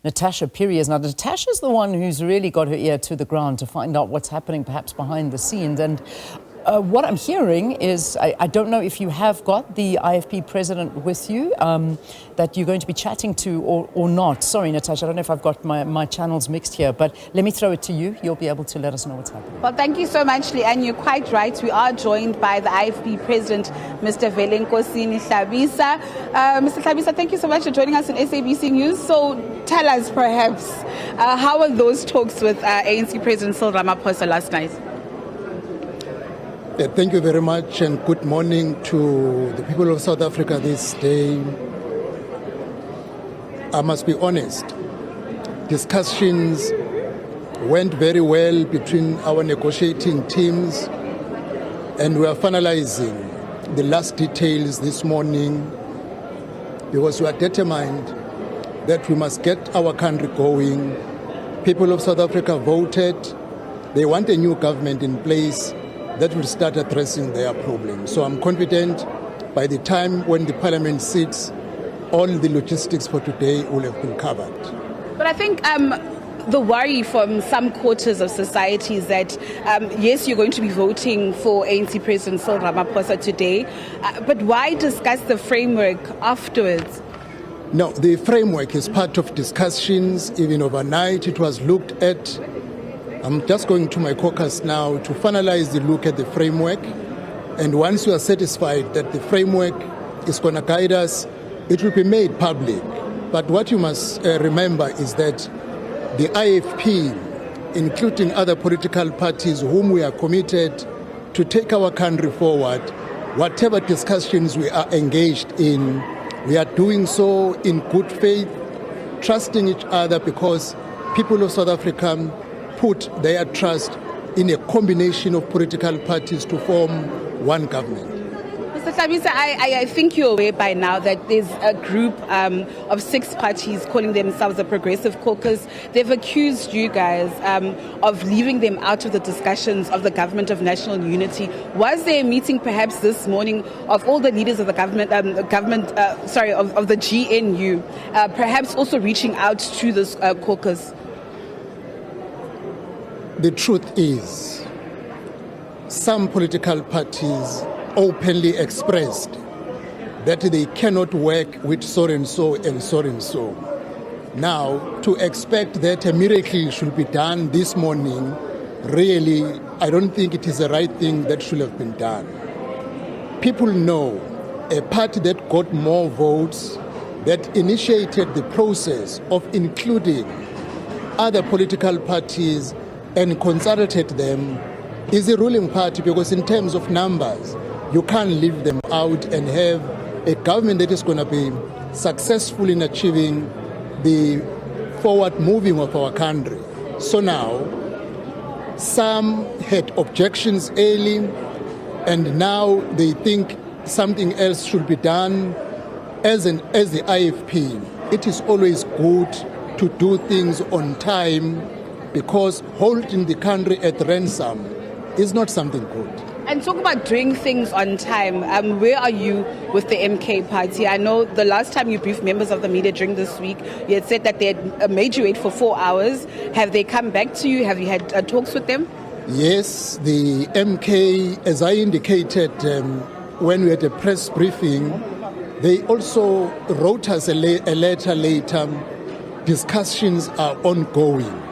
Natasha Piri. Now, Natasha's the one who's really got her ear to the ground to find out what's happening perhaps behind the scenes. And what I'm hearing is, I don't know if you have got the IFP president with you that you're going to be chatting to or not. Sorry, Natasha, I don't know if I've got my channels mixed here, but let me throw it to you. You'll be able to let us know what's happening. Well, thank you so much, Leanne. You're quite right. We are joined by the IFP president, Mr. Velenkosini Hlabisa. Mr. Hlabisa, thank you so much for joining us on SABC News. So tell us, perhaps, how were those talks with ANC President Cyril Ramaphosa last night? Thank you very much, and good morning to the people of South Africa this day. I must be honest, discussions went very well between our negotiating teams, and we are finalizing the last details this morning because we are determined that we must get our country going. People of South Africa voted. They want a new government in place that will start addressing their problems. So I'm confident by the time when the parliament sits, all the logistics for today will have been covered. But I think the worry from some quarters of society is that, yes, you're going to be voting for ANC President Cyril Ramaphosa today, but why discuss the framework afterwards? No, the framework is part of discussions. Even overnight, it was looked at. I'm just going to my caucus now to finalize the look at the framework. And once we are satisfied that the framework is going to guide us, it will be made public. But what you must remember is that the IFP, including other political parties whom we are committed to take our country forward, whatever discussions we are engaged in, we are doing so in good faith, trusting each other, because people of South Africa put their trust in a combination of political parties to form one government. Mr. Hlabisa, I think you're aware by now that there's a group of 6 parties calling themselves the Progressive Caucus. They've accused you guys of leaving them out of the discussions of the Government of National Unity. Was there a meeting perhaps this morning of all the leaders of the government, of the GNU, perhaps also reaching out to this caucus? The truth is, some political parties openly expressed that they cannot work with so and so and so and so. Now, to expect that a miracle should be done this morning, really, I don't think it is the right thing that should have been done. People know a party that got more votes, that initiated the process of including other political parties and consulted them, is the ruling party, because in terms of numbers, you can't leave them out and have a government that is going to be successful in achieving the forward moving of our country. So now, some had objections early, and now they think something else should be done. As the IFP, it is always good to do things on time, because holding the country at ransom is not something good. And talk about doing things on time. Where are you with the MK party? I know the last time you briefed members of the media during this week, you had said that they had made you wait for 4 hours. Have they come back to you? Have you had talks with them? Yes, the MK, as I indicated when we had a press briefing, they also wrote us a letter later. Discussions are ongoing.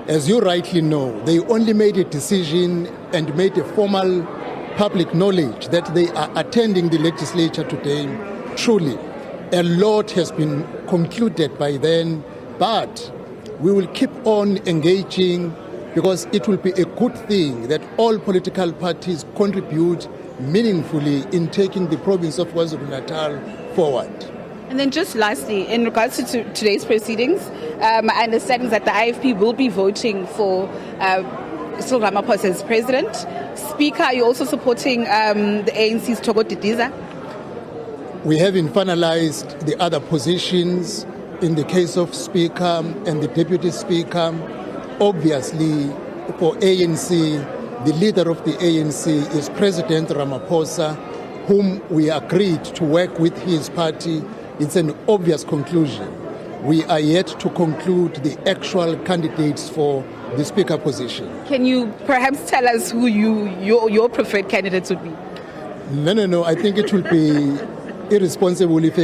As you rightly know, they only made a decision and made a formal public knowledge that they are attending the legislature today. Truly, a lot has been concluded by then, but we will keep on engaging, because it will be a good thing that all political parties contribute meaningfully in taking the province of KwaZulu-Natal forward. And then just lastly, in regards to today's proceedings, my understanding is that the IFP will be voting for Cyril Ramaphosa as president. Speaker, are you also supporting the ANC's Thoko Didiza? We haven't finalized the other positions in the case of Speaker and the Deputy Speaker. Obviously, for ANC, the leader of the ANC is President Ramaphosa, whom we agreed to work with his party. It's an obvious conclusion. we are yet to conclude the actual candidates for the Speaker position. Can you perhaps tell us who your preferred candidates would be? No. I think it will be irresponsible if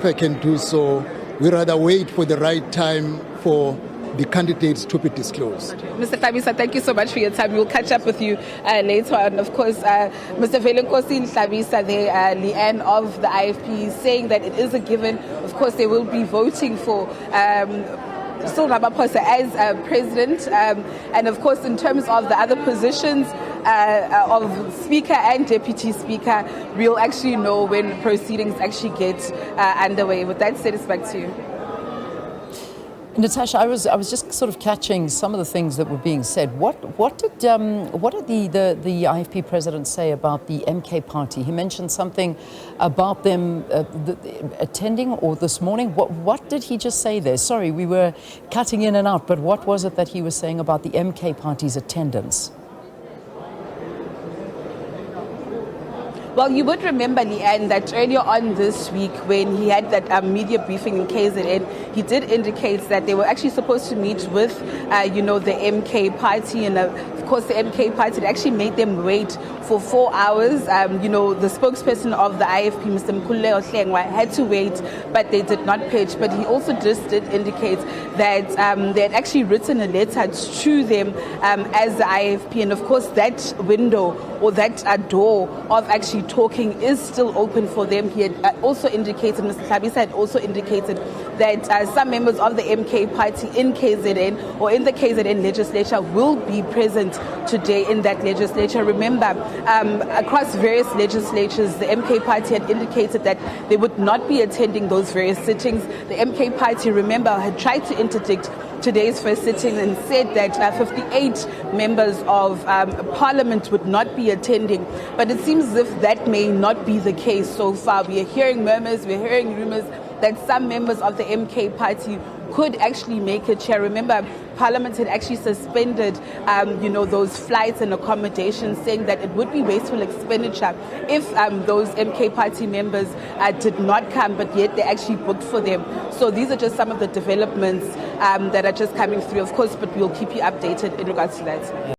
I can do so. We rather wait for the right time for the candidates to be disclosed. Mr. Hlabisa, thank you so much for your time. We'll catch up with you later on. Of course, Mr. Velenkosini Hlabisa, the Leanne of the IFP, saying that it is a given. Of course, they will be voting for Cyril Ramaphosa as president. And of course, in terms of the other positions of Speaker and Deputy Speaker, we'll actually know when proceedings actually get underway. With that said, it's back to you. Natasha, I was just sort of catching some of the things that were being said. What did the IFP president say about the MK party? He mentioned something about them attending, or this morning. What did he just say there? Sorry, we were cutting in and out, but what was it that he was saying about the MK party's attendance? Well, you would remember, Leanne, that earlier on this week when he had that media briefing in KZN, he did indicate that they were actually supposed to meet with, the MK party. And of course, the MK party actually made them wait for 4 hours. The spokesperson of the IFP, Mr. Mkhululeko Hlengwa, had to wait, but they did not pitch. But he also just did indicate that they had actually written a letter to them as the IFP. And of course, that window or that door of actually talking is still open for them. He had also indicated, Mr. Hlabisa had also indicated that some members of the MK party in KZN or in the KZN legislature will be present today in that legislature. Remember, across various legislatures, the MK party had indicated that they would not be attending those various sittings. The MK party, remember, had tried to interdict today's first sitting and said that 58 members of Parliament would not be attending. But it seems as if that may not be the case so far. We are hearing murmurs, we're hearing rumors that some members of the MK party could actually make a chair. Remember, Parliament had actually suspended, those flights and accommodations, saying that it would be wasteful expenditure if those MK party members did not come, but yet they actually booked for them. So these are just some of the developments that are just coming through, of course, but we'll keep you updated in regards to that.